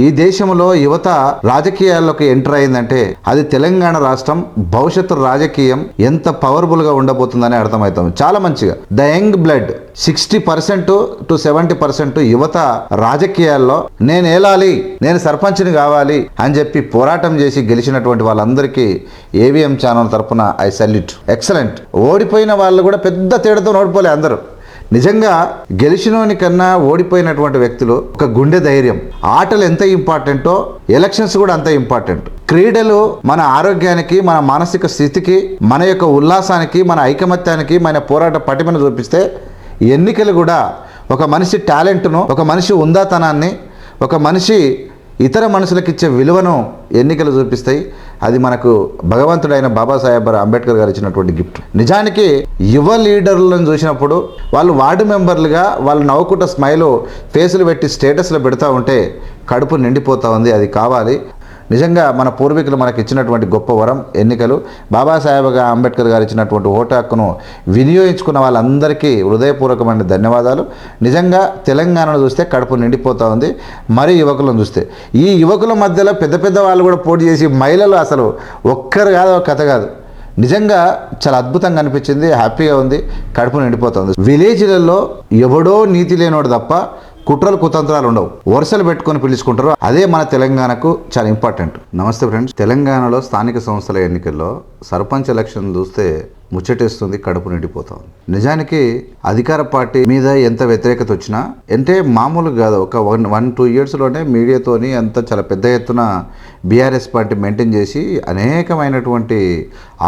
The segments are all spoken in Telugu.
ఈ దేశంలో యువత రాజకీయాల్లోకి ఎంటర్ అయిందంటే అది తెలంగాణ రాష్ట్రం భవిష్యత్తు రాజకీయం ఎంత పవర్ఫుల్ గా ఉండబోతుందని అర్థమవుతాం. చాలా మంచిగా ద యంగ్ బ్లడ్ 60% to 70% యువత రాజకీయాల్లో నేను ఏలాలి, నేను సర్పంచ్ని కావాలి అని చెప్పి పోరాటం చేసి గెలిచినటువంటి వాళ్ళందరికీ ఏవిఎం ఛానల్ తరపున ఐ సల్యూట్. ఎక్సలెంట్. ఓడిపోయిన వాళ్ళు కూడా పెద్ద తేడాతో ఓడిపోలే అందరూ. నిజంగా గెలిచినోని కన్నా ఓడిపోయినటువంటి వ్యక్తులు ఒక గుండె ధైర్యం. ఆటలు ఎంత ఇంపార్టెంటో ఎలక్షన్స్ కూడా అంత ఇంపార్టెంట్. క్రీడలు మన ఆరోగ్యానికి, మన మానసిక స్థితికి, మన యొక్క ఉల్లాసానికి, మన ఐకమత్యానికి, మన పోరాట పటిమను చూపిస్తే ఎన్నికలు కూడా ఒక మనిషి టాలెంట్ను, ఒక మనిషి ఉందాతనాన్ని, ఒక మనిషి ఇతర మనుషులకు ఇచ్చే విలువను ఎన్నికలు చూపిస్తాయి. అది మనకు భగవంతుడైన బాబాసాహెబ్ అంబేద్కర్ గారు ఇచ్చినటువంటి గిఫ్ట్. నిజానికి యువ లీడర్లను చూసినప్పుడు వాళ్ళు వార్డు మెంబర్లుగా వాళ్ళు నవ్వుకుంట స్మైల్ ఫేసులు పెట్టి స్టేటస్లో పెడతా ఉంటే కడుపు నిండిపోతూ ఉంది. అది కావాలి. నిజంగా మన పూర్వీకులు మనకి ఇచ్చినటువంటి గొప్ప వరం ఎన్నికలు. బాబాసాహెబ్ అంబేద్కర్ గారు ఇచ్చినటువంటి ఓటు హక్కును వినియోగించుకున్న వాళ్ళందరికీ హృదయపూర్వకమైన ధన్యవాదాలు. నిజంగా తెలంగాణను చూస్తే కడుపు నిండిపోతూ ఉంది. మరి యువకులను చూస్తే ఈ యువకుల మధ్యలో పెద్ద పెద్ద వాళ్ళు కూడా పోటీ చేసి మహిళలు అసలు ఒక్కరు కాదు, ఒక కథ కాదు. నిజంగా చాలా అద్భుతంగా అనిపించింది. హ్యాపీగా ఉంది. కడుపు నిండిపోతుంది. విలేజ్లలో ఎవడో నీతి లేనోడు తప్ప కుట్రలు కుతంత్రాలు ఉండవు. వరుసలు పెట్టుకొని పిలుచుకుంటారు. అదే మన తెలంగాణకు చాలా ఇంపార్టెంట్. నమస్తే ఫ్రెండ్స్. తెలంగాణలో స్థానిక సంస్థల ఎన్నికల్లో సర్పంచ్ ఎలక్షన్ చూస్తే ముచ్చటేస్తుంది, కడుపు నిండిపోతుంది. నిజానికి అధికార పార్టీ మీద ఎంత వ్యతిరేకత వచ్చినా అంటే మామూలుగా కాదు, ఒక 1-2 ఇయర్స్లోనే మీడియాతోని అంత చాలా పెద్ద ఎత్తున బీఆర్ఎస్ పార్టీ మెయింటైన్ చేసి అనేకమైనటువంటి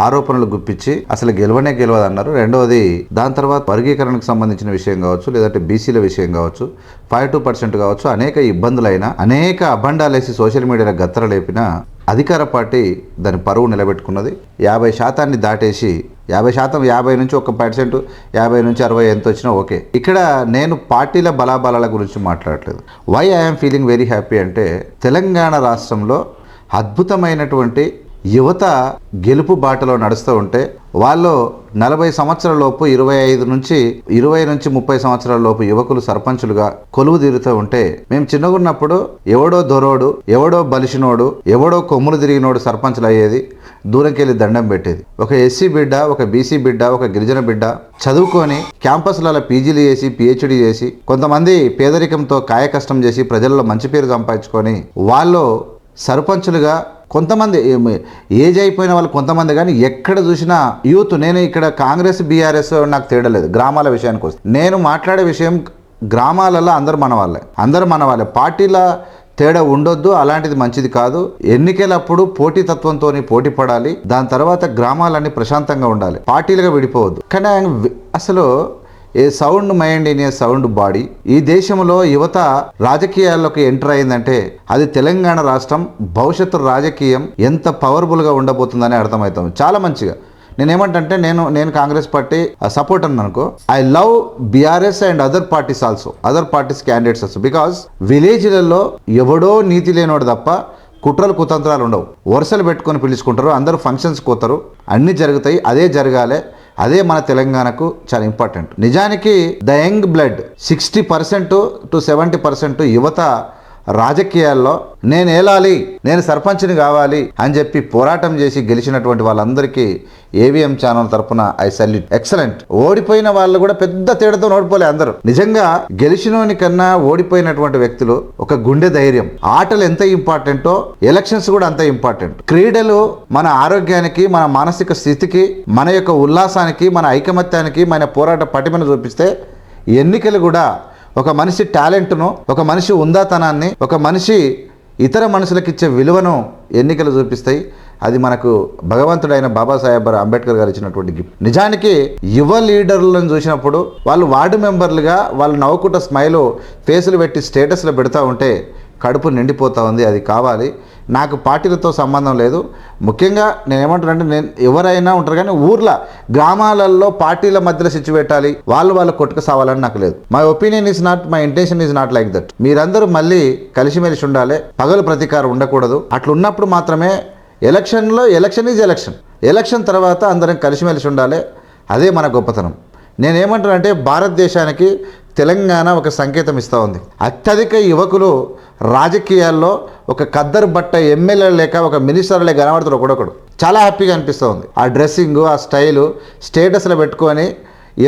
ఆరోపణలు గుప్పించి అసలు గెలవనే గెలవదన్నారు. రెండవది దాని తర్వాత వర్గీకరణకు సంబంధించిన విషయం కావచ్చు, లేదంటే బీసీల విషయం కావచ్చు, 5-2% కావచ్చు, అనేక ఇబ్బందులైనా, అనేక అభండాలేసి సోషల్ మీడియాలో గత్తర లేపినా అధికార పార్టీ దాని పరువు నిలబెట్టుకున్నది. 50% దాటేసి 50%, 50 నుంచి 1%, 50 నుంచి 60 ఎంత వచ్చినా ఓకే. ఇక్కడ నేను పార్టీల బలాబలాల గురించి మాట్లాడట్లేదు. Why I'm feeling very happy అంటే తెలంగాణ రాష్ట్రంలో అద్భుతమైనటువంటి యువత గెలుపు బాటలో నడుస్తూ ఉంటే వాళ్ళు 40 సంవత్సరాల లోపు 20 నుంచి 30 సంవత్సరాల లోపు యువకులు సర్పంచులుగా కొలువు తీరుతూ ఉంటే మేము చిన్నగున్నప్పుడు ఎవడో దొరోడు, ఎవడో బలిసినోడు, ఎవడో కొమ్ములు తిరిగినోడు సర్పంచులు అయ్యేది. దూరంకెళ్ళి దండం పెట్టేది. ఒక ఎస్సీ బిడ్డ, ఒక బీసీ బిడ్డ, ఒక గిరిజన బిడ్డ చదువుకొని క్యాంపస్లలో పీజీలు చేసి పిహెచ్డీ చేసి కొంతమంది పేదరికంతో కాయ కష్టం చేసి ప్రజల్లో మంచి పేరు సంపాదించుకొని వాళ్ళు సర్పంచులుగా కొంతమంది ఏజ్ అయిపోయిన వాళ్ళు కొంతమంది, కానీ ఎక్కడ చూసినా యూత్. నేను ఇక్కడ కాంగ్రెస్ బీఆర్ఎస్ నాకు తేడలేదు. గ్రామాల విషయానికి వస్తే నేను మాట్లాడే విషయం గ్రామాలలో అందరు మన వాళ్ళే. పార్టీల తేడా ఉండొద్దు, అలాంటిది మంచిది కాదు. ఎన్నికలప్పుడు పోటీతత్వంతో పోటీ పడాలి. దాని తర్వాత గ్రామాలన్నీ ప్రశాంతంగా ఉండాలి, పార్టీలుగా విడిపోవద్దు. కానీ అసలు a sound mind in a sound body. ఈ దేశంలో యువత రాజకీయాల్లోకి ఎంటర్ అయిందంటే అది తెలంగాణ రాష్ట్రం భవిష్యత్తు రాజకీయం ఎంత పవర్ఫుల్ గా ఉండబోతుందని అర్థమవుతాం. చాలా మంచిగా నేనేమంటే నేను కాంగ్రెస్ పార్టీ సపోర్ట్ అనుకో. I love BRS and other parties also, other parties candidates also. Because విలేజ్లలో ఎవడో నీతి లేనోడు తప్ప కుట్రలు కుతంత్రాలు ఉండవు. వరుసలు పెట్టుకొని పిలుచుకుంటారు. అందరూ ఫంక్షన్స్ పోతారు. అన్నీ జరుగుతాయి. అదే జరగాలి. అదే మన తెలంగాణకు చాలా ఇంపార్టెంట్. నిజానికి ద యంగ్ బ్లడ్ 60% to 70% యువత రాజకీయాల్లో నేను ఏలాలి, నేను సర్పంచ్ని కావాలి అని చెప్పి పోరాటం చేసి గెలిచినటువంటి వాళ్ళందరికీ ఏవిఎం ఛానల్ తరపున ఐ సల్యూట్. ఎక్సలెంట్. ఓడిపోయిన వాళ్ళు కూడా పెద్ద తేడాతో ఓడిపోలే అందరూ. నిజంగా గెలిచినోని కన్నా ఓడిపోయినటువంటి వ్యక్తులు ఒక గుండె ధైర్యం. ఆటలు ఎంత ఇంపార్టెంటో ఎలక్షన్స్ కూడా అంత ఇంపార్టెంట్. క్రీడలు మన ఆరోగ్యానికి, మన మానసిక స్థితికి, మన యొక్క ఉల్లాసానికి, మన ఐకమత్యానికి, మన పోరాట పటిమను చూపిస్తే ఎన్నికలు కూడా ఒక మనిషి టాలెంట్ను, ఒక మనిషి ఉందాతనాన్ని, ఒక మనిషి ఇతర మనుషులకు ఇచ్చే విలువను ఎన్నికలు చూపిస్తాయి. అది మనకు భగవంతుడైన బాబాసాహెబ్ అంబేద్కర్ గారు ఇచ్చినటువంటి గిఫ్ట్. నిజానికి యువ లీడర్లను చూసినప్పుడు వాళ్ళు వార్డు మెంబర్లుగా వాళ్ళు నవ్వుకుంట స్మైల్ ఫేసులు పెట్టి స్టేటస్లో పెడతా ఉంటే కడుపు నిండిపోతూ ఉంది. అది కావాలి. నాకు పార్టీలతో సంబంధం లేదు. ముఖ్యంగా నేను ఏమంటానంటే, నేను ఎవరైనా ఉంటారు కానీ ఊర్లో గ్రామాలలో పార్టీల మధ్యలో స్విచ్ పెట్టాలి, వాళ్ళు కొట్టుకు సావాలని నాకు లేదు. My opinion is not, my intention is not like that. మీరందరూ మళ్ళీ కలిసిమెలిసి ఉండాలి, పగలు ప్రతీకారం ఉండకూడదు. అట్లా ఉన్నప్పుడు మాత్రమే ఎలక్షన్ ఈజ్ ఎలక్షన్ తర్వాత అందరం కలిసిమెలిసి ఉండాలి. అదే మన గొప్పతనం. నేనేమంటానంటే భారతదేశానికి తెలంగాణ ఒక సంకేతం ఇస్తూ ఉంది. అత్యధిక యువకులు రాజకీయాల్లో ఒక ఖద్దరు బట్ట ఎమ్మెల్యే లేక ఒక మినిస్టర్లే కనబడుతారు ఒకడొకడు. చాలా హ్యాపీగా అనిపిస్తూ ఉంది. ఆ డ్రెస్సింగు, ఆ స్టైలు, స్టేటస్లో పెట్టుకొని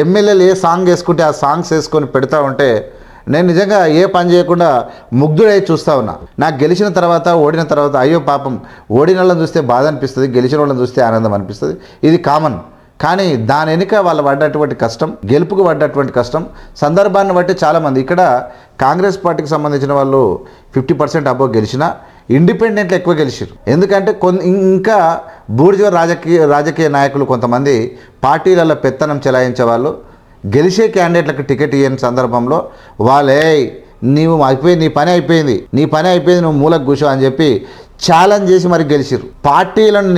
ఎమ్మెల్యేలు ఏ సాంగ్ వేసుకుంటే ఆ సాంగ్స్ వేసుకొని పెడతా ఉంటే నేను నిజంగా ఏ పని చేయకుండా ముగ్ధుడై చూస్తూ ఉన్నా. నాకు గెలిచిన తర్వాత, ఓడిన తర్వాత అయ్యో పాపం, ఓడిన వాళ్ళని చూస్తే బాధ అనిపిస్తుంది, గెలిచిన వాళ్ళని చూస్తే ఆనందం అనిపిస్తుంది. ఇది కామన్. కానీ దాని వెనుక వాళ్ళు పడ్డటువంటి కష్టం, గెలుపుకు పడ్డటువంటి కష్టం, సందర్భాన్ని బట్టి చాలామంది ఇక్కడ కాంగ్రెస్ పార్టీకి సంబంధించిన వాళ్ళు 50% అబోవ్ గెలిచినా ఇండిపెండెంట్లు ఎక్కువ గెలిచారు. ఎందుకంటే ఇంకా బూర్జువా రాజకీయ నాయకులు కొంతమంది పార్టీలలో పెత్తనం చెలాయించే వాళ్ళు గెలిచే క్యాండిడేట్లకు టికెట్ ఇవ్వని సందర్భంలో వాళ్ళే నీవు అయిపోయింది, నీ పని అయిపోయింది, నువ్వు మూలకు కూర్చో అని చెప్పి ఛాలెంజ్ చేసి మరి గెలిచిరు. పార్టీలను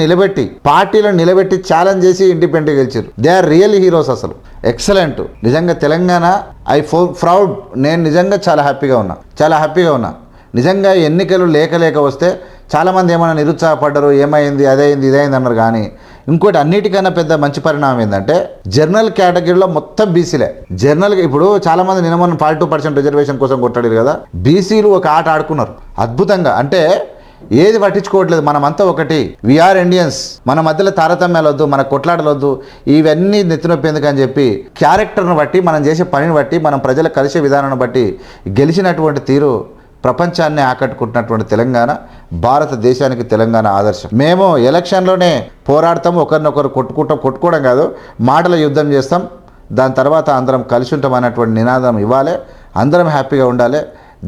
నిలబెట్టి ఛాలెంజ్ చేసి ఇండిపెండెంట్ గెలిచిరు. They are real heroes. అసలు ఎక్సలెంట్. నిజంగా తెలంగాణ ప్రౌడ్. నేను నిజంగా చాలా హ్యాపీగా ఉన్నా. నిజంగా ఎన్నికలు లేక వస్తే చాలామంది ఏమైనా నిరుత్సాహపడ్డారు, ఏమైంది, అదైంది, ఇదైంది అన్నారు. కానీ ఇంకోటి అన్నిటికన్నా పెద్ద మంచి పరిణామం ఏంటంటే జనరల్ కేటగిరీలో మొత్తం బీసీలే. ఇప్పుడు చాలామంది నిన్న 42% రిజర్వేషన్ కోసం కొట్టాడు కదా. బీసీలు ఒక ఆట ఆడుకున్నారు అద్భుతంగా. అంటే ఏది పట్టించుకోవట్లేదు, మనమంతా ఒకటి, వీఆర్ ఇండియన్స్, మన మధ్యలో తారతమ్యాలు వద్దు, మన కొట్లాడలొద్దు, ఇవన్నీ నెత్తినొప్పి ఎందుకని చెప్పి క్యారెక్టర్ను బట్టి, మనం చేసే పనిని బట్టి, మనం ప్రజలు కలిసే విధానాన్ని బట్టి గెలిచినటువంటి తీరు ప్రపంచాన్ని ఆకట్టుకుంటున్నటువంటి తెలంగాణ, భారతదేశానికి తెలంగాణ ఆదర్శం. మేము ఎలక్షన్లోనే పోరాడతాం, ఒకరినొకరు కొట్టుకోవడం కాదు, మాటల యుద్ధం చేస్తాం, దాని తర్వాత అందరం కలిసి ఉంటాం అన్నటువంటి నినాదం ఇవ్వాలి. అందరం హ్యాపీగా ఉండాలి.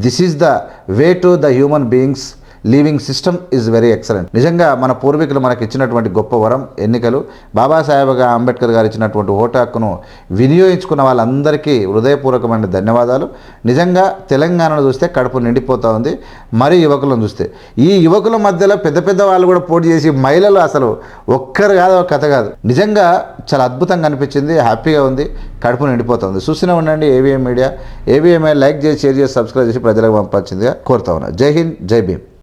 This is the way to the human beings. Living system is very excellent. నిజంగా మన పూర్వీకులు మనకి ఇచ్చినటువంటి గొప్ప వరం ఎన్నికలు. బాబాసాహెబ్ అంబేద్కర్ గారు ఇచ్చినటువంటి ఓటు హక్కును వినియోగించుకున్న వాళ్ళందరికీ హృదయపూర్వకమైన ధన్యవాదాలు. నిజంగా తెలంగాణను చూస్తే కడుపు నిండిపోతూ ఉంది. మరి యువకులను చూస్తే, ఈ యువకుల మధ్యలో పెద్ద వాళ్ళు కూడా పోటీ చేసి మహిళలు అసలు ఒక్కరు కాదు, ఒక కథ కాదు. నిజంగా చాలా అద్భుతంగా అనిపించింది, హ్యాపీగా ఉంది, కడుపు నిండిపోతుంది. చూస్తూనే ఉండండి ఏవిఎం మీడియా. ఏవిఎంఐ లైక్ చేసి, షేర్ చేసి, సబ్స్క్రైబ్ చేసి ప్రజలకు పంపించిందిగా కోరుతా ఉన్నా. జై హింద్, జై భీమ్.